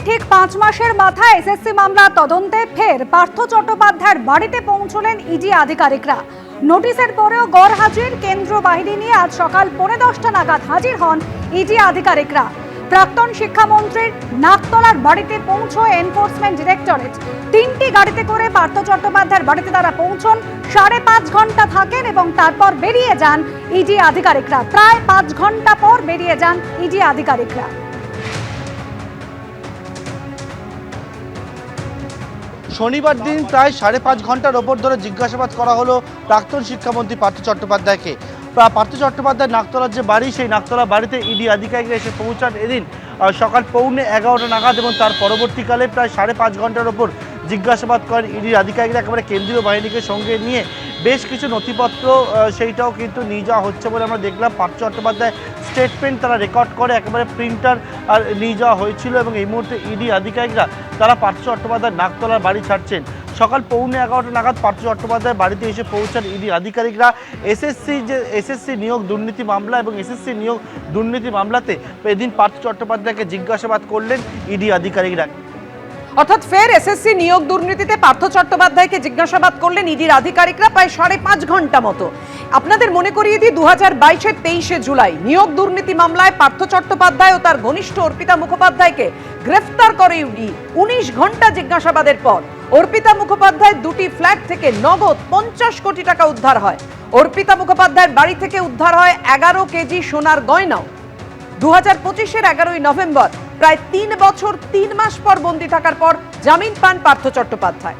ঠিক 5 মাসের মাথায় এসএসসি মামলা তদন্তে ফের পার্থ চট্টোপাধ্যায়ের বাড়িতে পৌঁছলেন ইডি আধিকারিকরা। নোটিশের পরেও গড়হাজির কেন্দ্র বাহিনী নিয়ে আজ সকাল 10:45 নাগাদ হাজির হন ইডি আধিকারিকরা। প্রাক্তন শিক্ষামন্ত্রীর নাকতলার বাড়িতে পৌঁছয় এনফোর্সমেন্ট ডিরেক্টরেট। 3টি গাড়িতে করে পার্থ চট্টোপাধ্যায়ের বাড়িতে তারা পৌঁছন, 5.5 ঘন্টা থাকেন এবং তারপর বেরিয়ে যান ইডি আধিকারিকরা। প্রায় 5 ঘন্টা পর বেরিয়ে যান ইডি আধিকারিকরা। শনিবার দিন প্রায় 5.5 ঘন্টার ওপর ধরে জিজ্ঞাসাবাদ করা হলো প্রাক্তন শিক্ষামন্ত্রী পার্থ চট্টোপাধ্যায়কে। পার্থ চট্টোপাধ্যায় নাকতলার যে বাড়ি, সেই নাকতলা বাড়িতে ইডি আধিকারিকরা এসে পৌঁছান এদিন সকাল 11:15 নাগাদ এবং তার পরবর্তীকালে প্রায় 5.5 ঘন্টার ওপর জিজ্ঞাসাবাদ করেন ইডির আধিকারিকরা। একেবারে কেন্দ্রীয় বাহিনীকে সঙ্গে নিয়ে বেশ কিছু নথিপত্র সেইটাও কিন্তু নিয়ে যাওয়া হচ্ছে বলে আমরা দেখলাম। পার্থ চট্টোপাধ্যায় স্টেটমেন্ট তারা রেকর্ড করে, একেবারে প্রিন্টার আর নিয়ে যাওয়া হয়েছিল এবং এই মুহূর্তে ইডি আধিকারিকরা তারা পার্থ চট্টোপাধ্যায় নাকতলার বাড়ি ছাড়ছেন। সকাল 11:15 নাগাদ পার্থ চট্টোপাধ্যায় বাড়িতে এসে পৌঁছান ইডি আধিকারিকরা। এসএসসি নিয়োগ দুর্নীতি মামলা এবং এসএসসি নিয়োগ দুর্নীতি মামলাতে এদিন পার্থ চট্টোপাধ্যায়কে জিজ্ঞাসাবাদ করলেন ইডি আধিকারিকরা। অর্থাৎ ফের এসএসসি নিয়োগ দুর্নীতিতে পার্থ চট্টোপাধ্যায়কে জিজ্ঞাসাবাদ করলেন ইডির আধিকারিকরা প্রায় 5.5 ঘন্টা মতো। আপনাদের মনে করিয়ে দিই, 2022-এর 23শে জুলাই নিয়োগ দুর্নীতি মামলায় পার্থ চট্টোপাধ্যায় ও তার ঘনিষ্ঠ অর্পিতা মুখোপাধ্যায়কে গ্রেফতার করে ইডি। 19 ঘন্টা জিজ্ঞাসাবাদের পর অর্পিতা মুখোপাধ্যায়ের 2টি ফ্ল্যাট থেকে নগদ 50 কোটি টাকা উদ্ধার হয়। অর্পিতা মুখোপাধ্যায়ের বাড়ি থেকে উদ্ধার হয় 11 কেজি সোনার গয়নাও। 2025-এর 11ই নভেম্বর প্রায় 3 বছর 3 মাস পর বন্দী থাকার পর জামিন পান পার্থ চট্টোপাধ্যায়।